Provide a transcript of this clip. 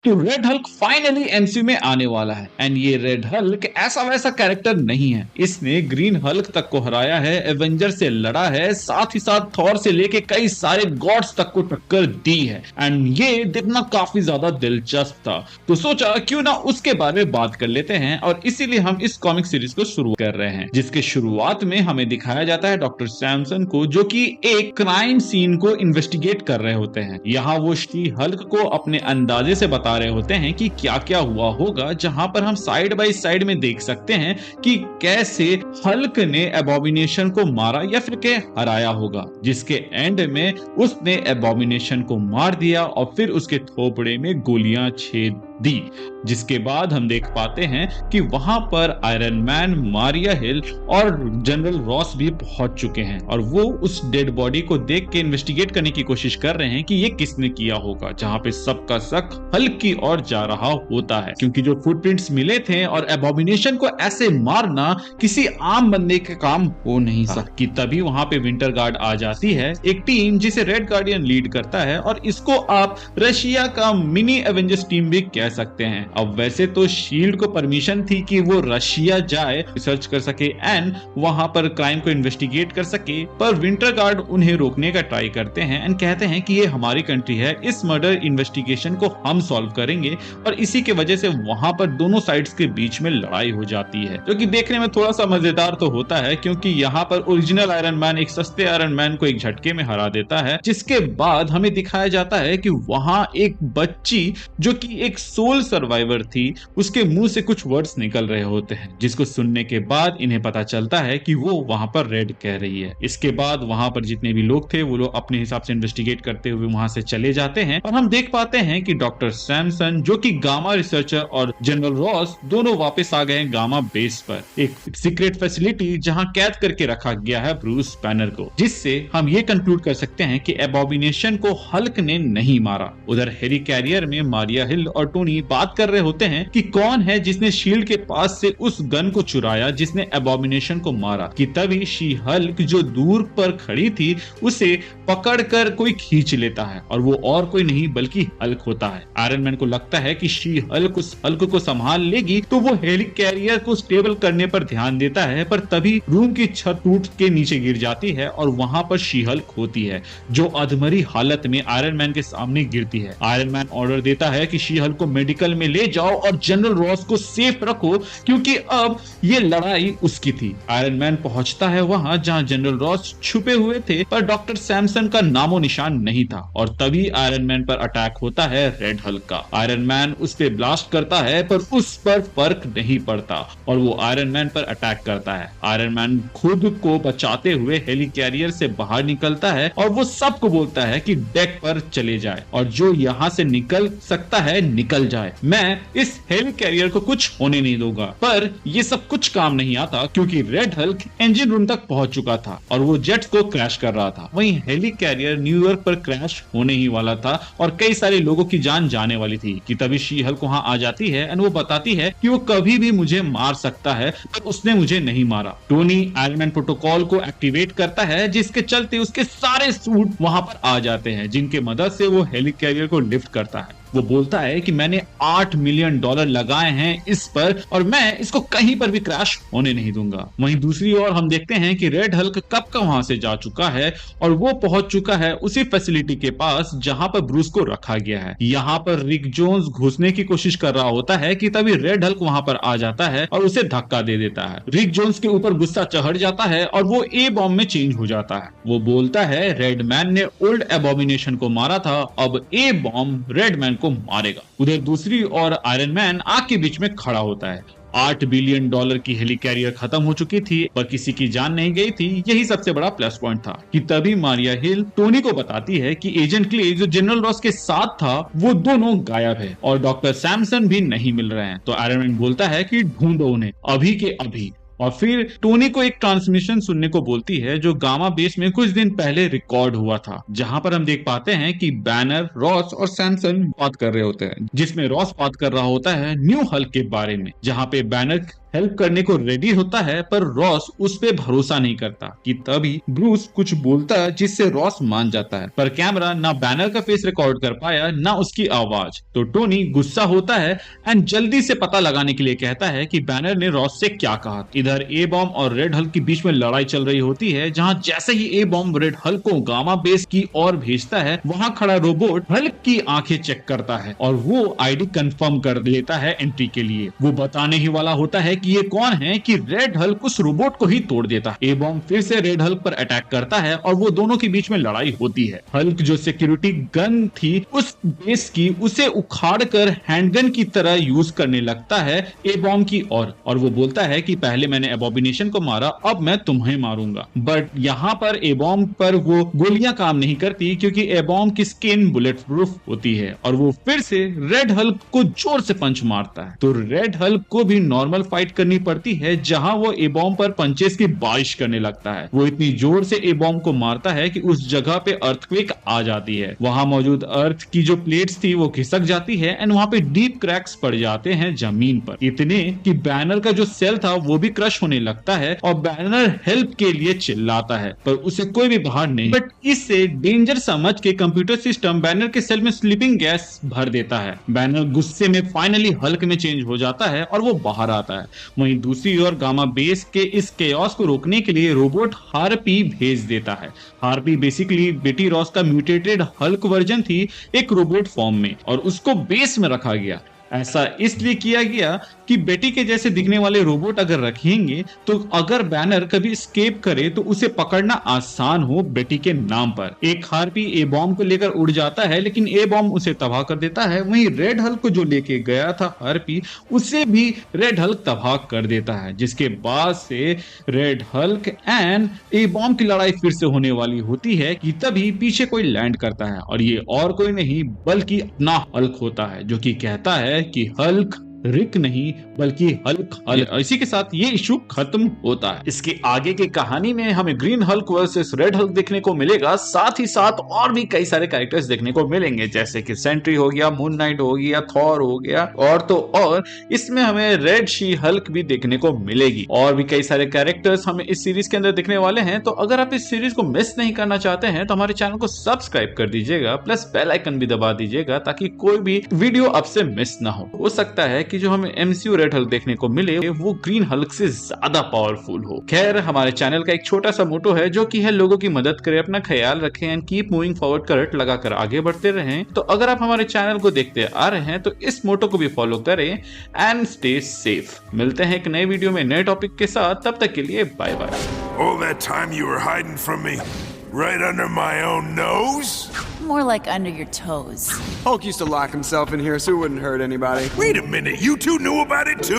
तो red Hulk finally MCU में आने वाला है एंड ये रेड हल्क ऐसा वैसा कैरेक्टर नहीं है। इसने ग्रीन हल्क तक को हराया है, एवेंजर से लड़ा है, साथ ही साथ थॉर से लेके कई सारे गॉड्स तक को टक्कर दी है एंड ये देखना काफी ज्यादा दिलचस्प था। तो सोचा क्यों ना उसके बारे में बात कर लेते हैं और इसीलिए हम इस कॉमिक सीरीज को शुरू कर रहे हैं, जिसके शुरुआत में हमें दिखाया जाता है डॉक्टर सैमसन को जो कि एक क्राइम सीन को इन्वेस्टिगेट कर रहे होते हैं। यहाँ वो शी हल्क को अपने अंदाजे से बता रहे होते हैं कि क्या क्या हुआ होगा, जहां पर हम साइड बाय साइड में देख सकते हैं कि कैसे हल्क ने एबॉमिनेशन को मारा या फिर के हराया होगा, जिसके एंड में उसने एबॉमिनेशन को मार दिया और फिर उसके थोपड़े में गोलियां छेद दी। जिसके बाद हम देख पाते हैं कि वहां पर आयरन मैन, मारिया हिल और जनरल रॉस भी पहुंच चुके हैं और वो उस डेड बॉडी को देख के इन्वेस्टिगेट करने की कोशिश कर रहे हैं कि ये किसने किया होगा, जहां पे सबका शक हल्क की ओर जा रहा होता है, क्योंकि जो फुटप्रिंट्स मिले थे और एबॉमिनेशन को ऐसे मारना किसी आम बंदे के काम हो नहीं सकता। कि तभी वहां पे विंटर गार्ड आ जाती है, एक टीम जिसे रेड गार्डियन लीड करता है और इसको आप रशिया का मिनी एवेंजर्स टीम भी कह सकते हैं। अब वैसे तो शील्ड को परमिशन थी कि वो रशिया जाए, रिसर्च कर सके एंड वहां पर क्राइम को इन्वेस्टिगेट कर सके, पर विंटर गार्ड उन्हें रोकने का ट्राई करते हैं एंड कहते हैं कि ये हमारी कंट्री है, इस मर्डर इन्वेस्टिगेशन को हम सॉल्व करेंगे। और इसी के वजह से वहां पर दोनों साइड्स के बीच में लड़ाई हो जाती है, जो कि देखने में थोड़ा सा मजेदार तो होता है, क्योंकि यहाँ पर ओरिजिनल आयरन मैन एक सस्ते आयरन मैन को एक झटके में हरा देता है। जिसके बाद हमें दिखाया जाता है कि वहां एक बच्ची जो कि एक सोल सर्वाइवर थी, उसके मुंह से कुछ वर्ड्स निकल रहे होते हैं, जिसको सुनने के बाद इन्हें पता चलता है कि वो वहां पर रेड कह रही है। इसके बाद वहां पर जितने भी लोग थे वो लोग अपने हिसाब से इन्वेस्टिगेट करते हुए वहां से चले जाते हैं और हम देख पाते हैं कि डॉक्टर सैमसन जो कि गामा रिसर्चर और जनरल रॉस दोनों वापस आ गए हैं गामा बेस पर, एक सीक्रेट फैसिलिटी जहां कैद करके रखा गया है ब्रूस बैनर को, जिससे हम ये कंक्लूड कर सकते हैं कि एबॉमिनेशन को हल्क ने नहीं मारा। उधर हेली कैरियर में मारिया हिल और टोनी बात कर रहे होते हैं कि कौन है जिसने शील्ड के पास से उस गन को चुराया जिसने एबॉमिनेशन को मारा। कि तभी शी हल्क जो दूर पर खड़ी थी उसे पकड़कर कोई खींच लेता है और वो और कोई नहीं बल्कि हल्क होता है। आयरन मैन को लगता है कि शी हल्क उस हल्क को संभाल लेगी, तो वो हेली कैरियर को स्टेबल करने पर ध्यान देता है, पर तभी रूम की छत टूट के नीचे गिर जाती है और वहां पर शी हल्क होती है जो अधमरी हालत में आयरन मैन के सामने गिरती है। आयरन मैन ऑर्डर देता है कि शी हल्क को मेडिकल में ले जाओ और जनरल रॉस को सेफ रखो, क्योंकि अब ये लड़ाई उसकी थी। आयरन मैन पहुंचता है वहां जहां जनरल रॉस छुपे हुए थे, पर डॉक्टर सैमसन का नामो निशान नहीं था और तभी आयरन मैन पर अटैक होता है रेड हल्क का। आयरन मैन उस पे ब्लास्ट करता है पर उस पर फर्क नहीं पड़ता और वो आयरन मैन पर अटैक करता है। आयरन मैन खुद को बचाते हुए हेली कैरियर से बाहर निकलता है और वो सबको बोलता है कि डेक पर चले जाए और जो यहाँ से निकल सकता है निकल जाए, मैं इस हेली कैरियर को कुछ होने नहीं दूंगा। पर ये सब कुछ काम नहीं आता, क्योंकि रेड हल्क इंजन रूम तक पहुंच चुका था और वो जेट्स को क्रैश कर रहा था। वहीं हेली कैरियर न्यूयॉर्क पर क्रैश होने ही वाला था और कई सारे लोगों की जान जाने वाली थी। कि तभी शी हल्क वहां आ जाती है एंड वो बताती है कि वो कभी भी मुझे मार सकता है, पर उसने मुझे नहीं मारा। टोनी आयरन मैन प्रोटोकॉल को एक्टिवेट करता है, जिसके चलते उसके सारे सूट वहां पर आ जाते हैं, जिनके मदद से वो हेली कैरियर को लिफ्ट करता है। वो बोलता है कि मैंने $8 मिलियन लगाए हैं इस पर और मैं इसको कहीं पर भी क्रैश होने नहीं दूंगा। वहीं दूसरी ओर हम देखते हैं कि रेड हल्क कब का वहां से जा चुका है और वो पहुंच चुका है उसी फैसिलिटी के पास जहां पर ब्रूस को रखा गया है। यहाँ पर रिक जोन्स घुसने की कोशिश कर रहा होता है कि तभी रेड हल्क वहां पर आ जाता है और उसे धक्का दे देता है। रिक जोन्स के ऊपर गुस्सा चढ़ जाता है और वो ए बॉम्ब में चेंज हो जाता है। वो बोलता है रेड मैन ने ओल्ड एबॉमिनेशन को मारा था, अब ए बॉम्ब रेड मैन को मारेगा। उधर दूसरी ओर आयरन मैन आग के बीच में खड़ा होता है। $8 बिलियन की हेली कैरियर खत्म हो चुकी थी पर किसी की जान नहीं गई थी, यही सबसे बड़ा प्लस पॉइंट था। कि तभी मारिया हिल टोनी को बताती है कि एजेंट क्ले जो जनरल रॉस के साथ था वो दोनों गायब है और डॉक्टर सैमसन भी नहीं मिल रहे हैं। तो आयरन मैन बोलता है कि ढूंढो उन्हें अभी के अभी, और फिर टोनी को एक ट्रांसमिशन सुनने को बोलती है जो गामा बेस में कुछ दिन पहले रिकॉर्ड हुआ था, जहां पर हम देख पाते हैं कि बैनर, रॉस और सैमसन बात कर रहे होते हैं, जिसमें रॉस बात कर रहा होता है न्यू हल्क के बारे में, जहां पे बैनर हेल्प करने को रेडी होता है, पर रॉस उस पे भरोसा नहीं करता कि तभी ब्रूस कुछ बोलता है जिससे रॉस मान जाता है, पर कैमरा ना बैनर का फेस रिकॉर्ड कर पाया ना उसकी आवाज। तो टोनी गुस्सा होता है एंड जल्दी से पता लगाने के लिए कहता है कि बैनर ने रॉस से क्या कहा। इधर ए बॉम्ब और रेड हल्क के बीच में लड़ाई चल रही होती है, जहां जैसे ही ए बॉम्ब रेड हल्क को गामा बेस की ओर भेजता है, वहां खड़ा रोबोट हल्क की आंखें चेक करता है और वो आईडी कंफर्म कर लेता है एंट्री के लिए। वो बताने ही वाला होता है कि ये कौन है कि रेड हल्क उस रोबोट को ही तोड़ देता है। ए बॉम्ब फिर से रेड हल्क पर अटैक करता है और वो दोनों के बीच में लड़ाई होती है। हल्क जो सिक्योरिटी गन थी उस बेस की, उसे उखाड़कर हैंडगन की तरह यूज करने लगता है ए बॉम्ब की ओर, और वो बोलता है कि पहले मैंने एबॉमिनेशन को मारा, अब मैं तुम्हें मारूंगा। बट यहाँ पर ए बॉम्ब पर वो गोलियां काम नहीं करती क्योंकि ए बॉम्ब की स्किन बुलेट प्रूफ होती है और वो फिर से रेड हल्क को जोर से पंच मारता है। तो रेड हल्क को भी नॉर्मल फाइट करनी पड़ती है, जहां वो ए बॉम्ब पर पंचेस की बारिश करने लगता है। वो इतनी जोर से ए बॉम्ब को मारता है कि उस जगह पे अर्थक्वेक आ जाती है। वहां मौजूद अर्थ की जो प्लेट्स थी वो खिसक जाती है एंड वहां पे डीप क्रैक्स पड़ जाते हैं जमीन पर, इतने कि बैनर का जो सेल था वो भी क्रश होने लगता है और बैनर हेल्प के लिए चिल्लाता है, पर उसे कोई भी बाहर नहीं। बट इससे डेंजर समझ के कंप्यूटर सिस्टम बैनर के सेल में स्लीपिंग गैस भर देता है। बैनर गुस्से में फाइनली हल्क में चेंज हो जाता है और वो बाहर आता है। वहीं दूसरी ओर गामा बेस के इस केओस को रोकने के लिए रोबोट हार्पी भेज देता है। हार्पी बेसिकली बेटी रॉस का म्यूटेटेड हल्क वर्जन थी, एक रोबोट फॉर्म में, और उसको बेस में रखा गया। ऐसा इसलिए किया गया कि बेटी के जैसे दिखने वाले रोबोट अगर रखेंगे तो अगर बैनर कभी स्केप करे तो उसे पकड़ना आसान हो बेटी के नाम पर। एक हार्पी ए बॉम्ब को लेकर उड़ जाता है, लेकिन ए बॉम्ब उसे तबाह कर देता है। वहीं रेड हल्क को जो लेके गया था हार्पी, उसे भी रेड हल्क तबाह कर देता है, जिसके बाद से red Hulk and A bomb की लड़ाई फिर से होने वाली होती है कि तभी पीछे कोई लैंड करता है, और ये और कोई नहीं बल्कि अपना हल्क होता है, जो कि कहता है कि हल्क रिक नहीं बल्कि हल्क। इसी के साथ ये इशू खत्म होता है। इसके आगे की कहानी में हमें green Hulk versus red Hulk देखने को मिलेगा, साथ ही साथ और भी कई सारे कैरेक्टर्स देखने को मिलेंगे, जैसे कि सेंट्री हो गया, मून नाइट हो गया, थॉर हो गया, और तो और इसमें हमें रेड शी हल्क भी देखने को मिलेगी। और भी कई सारे कैरेक्टर्स हमें इस सीरीज के अंदर दिखने वाले हैं। तो अगर आप इस सीरीज को मिस नहीं करना चाहते हैं तो हमारे चैनल को सब्सक्राइब कर दीजिएगा, प्लस बेल आइकन भी दबा दीजिएगा ताकि कोई भी वीडियो आपसे मिस ना हो सकता है कि जो हमें एमसीयू रेड हल्क देखने को मिले वो ग्रीन हल्क से ज्यादा पावरफुल हो। खैर, हमारे चैनल का एक छोटा सा मोटो है जो कि है लोगों की मदद करें, अपना ख्याल रखें एंड कीप मूविंग फॉरवर्ड का रट लगाकर आगे बढ़ते रहें। तो अगर आप हमारे चैनल को देखते आ रहे हैं तो इस मोटो को भी फॉलो करें एंड स्टे सेफ। मिलते हैं एक नए वीडियो में नए टॉपिक के साथ, तब तक के लिए bye bye. All that time you were hiding from me, right under my own nose? More like under your toes. Hulk used to lock himself in here so it wouldn't hurt anybody. Wait a minute, you two knew about it too?